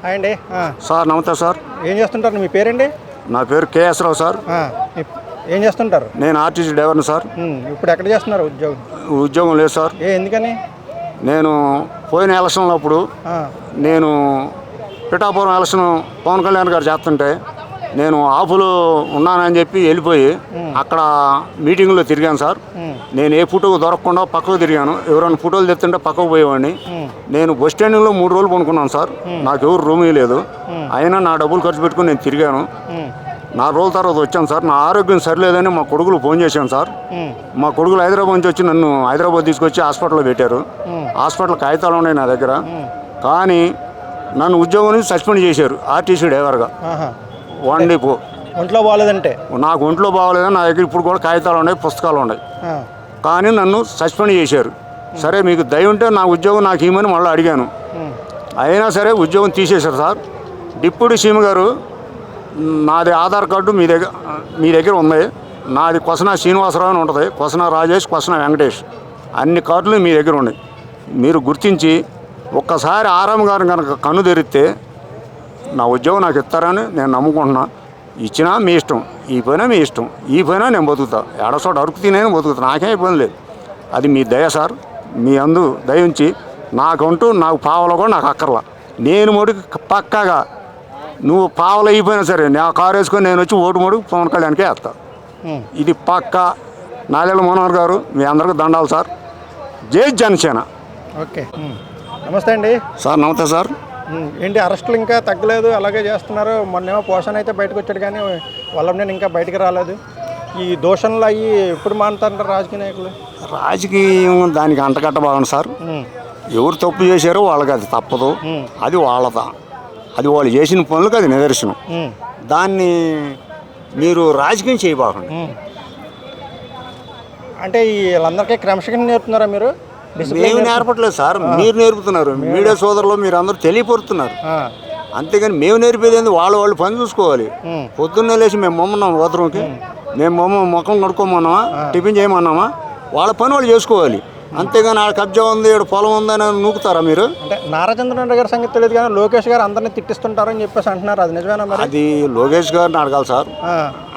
Hi అండి. Sir నమస్తే sir. ఏం చేస్తుంటారు? మీ పేరండి? నా పేరు కేఎస్ రావు సార్. ఏం చేస్తుంటారు? నేను ఆర్టీసీ డ్రైవర్ని సార్. ఇప్పుడు ఎక్కడ చేస్తున్నారు ఉద్యోగం? ఉద్యోగం లేదు సార్. ఎందుకని? నేను పోయిన ఎలక్షన్లో అప్పుడు నేను పిఠాపురం ఎలక్షన్ పవన్ కళ్యాణ్ గారు చేస్తుంటే నేను ఆఫ్లో ఉన్నానని చెప్పి వెళ్ళిపోయి అక్కడ మీటింగ్లో తిరిగాను సార్. నేను ఏ ఫోటో దొరకకుండా పక్కకు తిరిగాను. ఎవరైనా ఫోటోలు తెస్తుంటే పక్కకు పోయేవాడిని. నేను బస్ స్టాండింగ్లో 3 రోజులు పనుకున్నాను సార్. నాకు ఎవరు రూమ్ లేదు. అయినా నా డబ్బులు ఖర్చు పెట్టుకుని నేను తిరిగాను. 4 రోజుల తర్వాత వచ్చాను సార్. నా ఆరోగ్యం సరిలేదని మా కొడుకులు ఫోన్ చేశాను సార్. మా కొడుకులు హైదరాబాద్ నుంచి వచ్చి నన్ను హైదరాబాద్ తీసుకొచ్చి హాస్పిటల్లో పెట్టారు. హాస్పిటల్ కాగితాలు ఉన్నాయి నా దగ్గర. కానీ నన్ను ఉద్యోగం నుంచి సస్పెండ్ చేశారు ఆర్టీసీ డ్రైవర్గా. వండిపో ఒంట్లో బాగాలేదంటే? నాకు ఒంట్లో బాగోలేదని నా దగ్గర ఇప్పుడు కూడా కాగితాలు ఉన్నాయి, పుస్తకాలు ఉన్నాయి. కానీ నన్ను సస్పెండ్ చేశారు. సరే మీకు దయ ఉంటే నా ఉద్యోగం నాకు ఇవ్వమని మళ్ళీ అడిగాను. అయినా సరే ఉద్యోగం తీసేశారు సార్. డిప్యూటీ సీఎం గారు నాది ఆధార్ కార్డు మీ దగ్గర ఉంది. నాది కొసన శ్రీనివాసరావు అని ఉంటుంది, కొసన రాజేష్, కొసన వెంకటేష్, అన్ని కార్డులు మీ దగ్గర ఉన్నాయి. మీరు గుర్తించి ఒక్కసారి ఆరామ్ గారు కనుక కన్ను తెరిస్తే నా ఉద్యోగం నాకు ఇస్తారని నేను నమ్ముకుంటున్నా. ఇచ్చినా మీ ఇష్టం, ఈ పైన మీ ఇష్టం, ఈ పైన నేను బతుకుతా. ఎడసోట అరుకు తినేది బతుకుతా, నాకేం ఇబ్బంది లేదు. అది మీ దయ సార్. మీ అందు దయ ఉంచి నాకంటూ నాకు పావలో కూడా నాకు అక్కర్లా. నేను మటుకు పక్కాగా నువ్వు పావలు అయిపోయినా సరే నా కారు వేసుకొని నేను వచ్చి ఓటు మడుగు పవన్ కళ్యాణ్కే వేస్తా. ఇది పక్కా. నాదెళ్ల మనోహర్ గారు మీ అందరికీ దండాలు సార్. జై జనసేన. ఓకే, నమస్తే అండి. సార్ నమస్తే సార్. ఏంటి అరెస్టులు ఇంకా తగ్గలేదు, అలాగే చేస్తున్నారు? మొన్నేమో పోషన్ అయితే బయటకు వచ్చాడు కానీ వల్లభనేని ఇంకా బయటకు రాలేదు. ఈ దోషణలు అయ్యి ఎప్పుడు మానుతారంటారు రాజకీయ నాయకులు? రాజకీయం దానికి అంటగట్ట బాగుంది సార్. ఎవరు తప్పు చేశారో వాళ్ళకి అది తప్పదు. అది వాళ్ళదా, అది వాళ్ళు చేసిన పనులకు అది నిదర్శనం. దాన్ని మీరు రాజకీయం చేయబాకండి. అంటే వీళ్ళందరికీ క్రమశిక్షణ నేర్పుతున్నారా మీరు? మేము నేర్పట్లేదు సార్, మీరు నేర్పుతున్నారు. మీడియా సోదరులు మీరు అందరూ తెలియపరుస్తున్నారు. అంతేగాని మేము నేర్పేది వాళ్ళు పని చూసుకోవాలి. పొద్దున్నే లేచి మేము మొమ్మన్నాం బాత్రూమ్కి, మేము ముఖం కడుక్కోమన్నామా, టిఫిన్ చేయమన్నామా, వాళ్ళ పని వాళ్ళు చేసుకోవాలి. అంతేగాని ఆడ కబ్జా ఉంది, ఇక్కడ పొలం ఉందని నూకుతారా మీరు? అంటే నారా చంద్రబాబు గారి సంగతి తెలియదు కానీ లోకేష్ గారు అందరినీ తిట్టిస్తుంటారని చెప్పేసి అంటున్నారు. అది నిజమేనా? అది లోకేష్ గారిని అడగాలి సార్.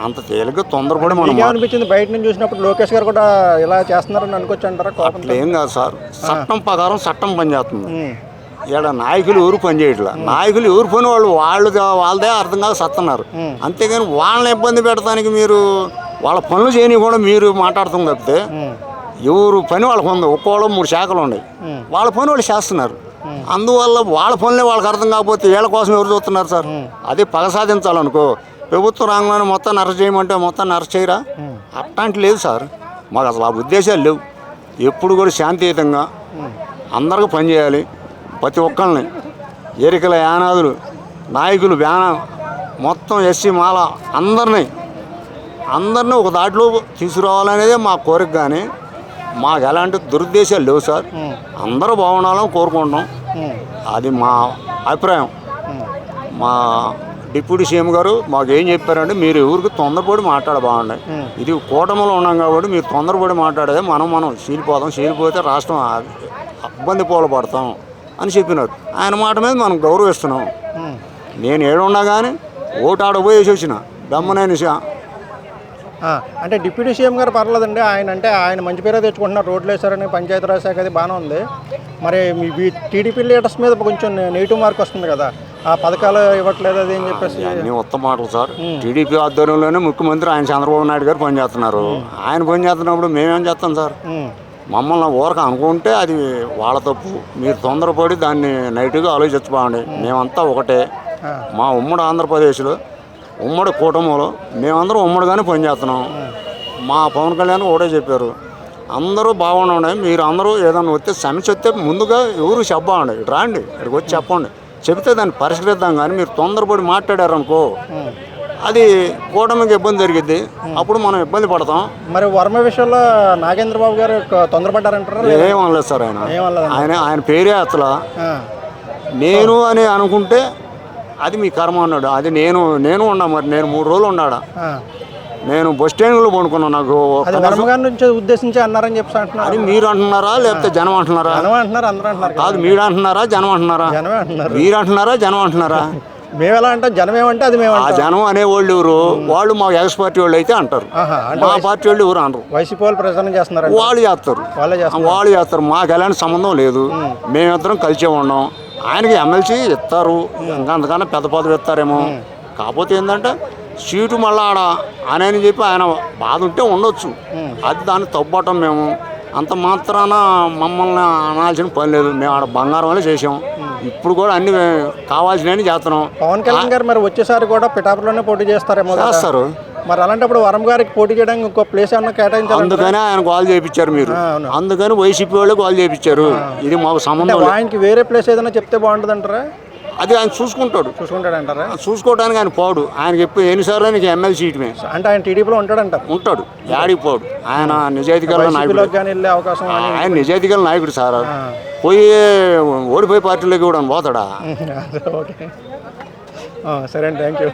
అంత తేలిగ్గా తొందరపడి మనం అనిపించింది బయట నుంచి చూసినప్పుడు లోకేష్ గారు కూడా ఇలా చేస్తున్నారని అనుకోవచ్చు అంటారా? అట్లా ఏం కాదు సార్. చట్టం ప్రకారం చట్టం పనిచేస్తుంది. ఇక్కడ నాయకులు ఎవరు పని చేయట్లా. నాయకులు ఎవరు పని వాళ్ళదే అర్థం కాదు సత్తన్నారు. అంతేగాని వాళ్ళని ఇబ్బంది పెడతానికి మీరు వాళ్ళ పనులు చేయని కూడా మీరు మాట్లాడుతాం తప్పితే ఎవరు పని వాళ్ళకు ఉంది. ఒక్కోళ్ళు 3 శాఖలు ఉన్నాయి. వాళ్ళ పని వాళ్ళు చేస్తున్నారు. అందువల్ల వాళ్ళ పనులే వాళ్ళకి అర్థం కాకపోతే వీళ్ళ కోసం ఎవరు చూస్తున్నారు సార్? అదే పగ సాధించాలనుకో ప్రభుత్వ రంగంలో మొత్తాన్ని అరెస్ట్ చేయమంటే మొత్తాన్ని అరెస్ట్ చేయరా? అట్లాంటి లేదు సార్. మాకు అసలు ఆ ఉద్దేశాలు లేవు. ఎప్పుడు కూడా శాంతియుతంగా అందరికీ పనిచేయాలి. ప్రతి ఒక్కరిని ఎరికల యానాదులు నాయకులు మొత్తం ఎస్సీ మాల అందరినీ ఒక దాంట్లో తీసుకురావాలనేదే మా కోరిక. కానీ మాకు ఎలాంటి దురుద్దేశాలు లేవు సార్. అందరూ బాగుండాలని కోరుకుంటాం. అది మా అభిప్రాయం. మా డిప్యూటీ సీఎం గారు మాకు ఏం చెప్పారంటే మీరు ఎవరికి తొందరపడి బాగున్నాయి. ఇది కూటమిలో ఉన్నాం కాబట్టి మీరు తొందరపడి మాట్లాడేదే మనం చీలిపోతే రాష్ట్రం ఇబ్బంది పడతాం అని చెప్పినారు. ఆయన మాట మీద మనం గౌరవిస్తున్నాం. నేను ఏడున్నా కానీ ఓటు ఆడపోయేసి వచ్చిన దమ్మనేని. అంటే డిప్యూటీ సీఎం గారు పర్లేదండి, ఆయన మంచి పేరే తెచ్చుకుంటున్నారు. రోడ్లు వేశారని పంచాయతీరాజ్ శాఖ అది బాగానే ఉంది. మరి మీ టీడీపీ లీడర్స్ మీద కొంచెం నెగిటివ్ మార్క్ వస్తుంది కదా, ఆ పథకాలు ఇవ్వట్లేదు అది అని చెప్పేసి. అన్నీ ఉత్తమ మాటలు సార్. టీడీపీ ఆధ్వర్యంలోనే ముఖ్యమంత్రి ఆయన చంద్రబాబు నాయుడు గారు పనిచేస్తున్నారు. ఆయన పనిచేస్తున్నప్పుడు మేమేం చేస్తాం సార్? మమ్మల్ని ఊరక అనుకుంటే అది వాళ్ళ తప్పు. మీరు తొందరపడి దాన్ని నెగిటివ్గా ఆలోచించబాండి. మేమంతా ఒకటే. మా ఉమ్మడి ఆంధ్రప్రదేశ్లో ఉమ్మడి కూటమిలో మేమందరం ఉమ్మడిగానే పనిచేస్తున్నాం. మా పవన్ కళ్యాణ్ ఒకటే చెప్పారు, అందరూ బాగుండండి. మీరు అందరూ ఏదైనా వస్తే సమస్య వస్తే ముందుగా ఎవరు చెప్పండి, రాండి ఇక్కడికి వచ్చి చెప్పండి, చెబితే దాన్ని పరిష్కరిద్దాం. కానీ మీరు తొందరపడి మాట్లాడారనుకో అది కూటమికి ఇబ్బంది జరిగిద్ది. అప్పుడు మనం ఇబ్బంది పడతాం. మరి వర్మ విషయంలో నాగేంద్రబాబు గారు తొందరపడ్డారంటారు? ఏమనలేదు సార్. ఆయన పేరే అసలు నేను అని అనుకుంటే అది మీ కర్మ అన్నాడు. అది నేను ఉన్నా. మరి నేను 3 రోజులు ఉన్నాడా? నేను బస్ స్టాండ్లో పడుకున్నాను. నాకు అది వర్మ గారి నుంచి ఉద్దేశించి అన్నారని చెప్పి అంటున్నారు. అది మీరు అంటున్నారా లేకపోతే జనం అంటున్నారా? జనం అంటున్నారు, అందరూ అంటున్నారు కదా. కాదు, మీరు అంటున్నారా జనం అంటున్నారా? జనమే అంటున్నారు. మీరు అంటున్నారా జనం అంటున్నారా? మేము ఎలా అంటాం, జనం ఏమంటే అది మేము ఆ అంటాం. జనం అనేవాళ్ళు ఎవరు? వాళ్ళు మా ఎక్స్ పార్టీ వాళ్ళు అయితే అంటారు. అంటే మా పార్టీ వాళ్ళు ఎవరు అనరు. వైసీపీ వాళ్ళు ప్రచారం చేస్తున్నారు, వాళ్ళు చేస్తారు. వాళ్ళే చేస్తారు. వాళ్ళు చేస్తారు. మాకు ఎలాంటి సంబంధం లేదు. మేమిద్దరం కలిసే ఉన్నాం. ఆయనకి ఎమ్మెల్సీ ఇస్తారు, ఇంకా అంతకన్నా పెద్ద పదవి ఇస్తారేమో. కాకపోతే ఏంటంటే సీటు మళ్ళా ఆడ అని చెప్పి ఆయన బాధ ఉంటే ఉండొచ్చు. అది దాన్ని తప్పటం మేము అంత మాత్రాన మమ్మల్ని అనాల్సిన పని లేదు. మేము ఆడ బంగారం వల్ల చేసాం. ఇప్పుడు కూడా అన్ని కావాల్సినవి చేస్తున్నాం. పవన్ కళ్యాణ్ గారు మరి వచ్చేసారి కూడా పిఠాపురంలోనే పోటీ చేస్తారేమో కదా. చేస్తారు. మరి అలాంటప్పుడు వరం గారికి పోటీ చేయడానికి ఇంకో ప్లేస్ ఏమన్నా కేటాయించాలి. అందుకని ఆయన గోల్ చేయించారు మీరు. అవును. అందుకని వైసీపీ వాళ్ళు గోల్ చేయించారు. ఇది మాకు సంబంధం లేదు. ఆయనకి వేరే ప్లేస్ ఏదైనా చెప్తే బాగుంటుంది అంటారా? అది ఆయన చూసుకుంటాడు. చూసుకుంటాడంటారా? చూసుకోవడానికి ఆయన పోడు. ఆయనకి ఎప్పుడు ఎన్నిసార్లు నీకు ఎమ్మెల్సీ సీటుమే అంటే ఆయన టీడీపీలో ఉంటాడంటారు. ఉంటాడు. యాడికి పోడు. ఆయన నిజాయితీగల నాయకుడు. వైసీపీలోకి కానీ వెళ్ళే అవకాశం కానీ. ఆయన నిజాయితీగల నాయకుడు సార్. పోయి ఓడిపోయి పార్టీలోకి కూడా పోతాడా? ఓకే, సరే అండి, థ్యాంక్ యూ.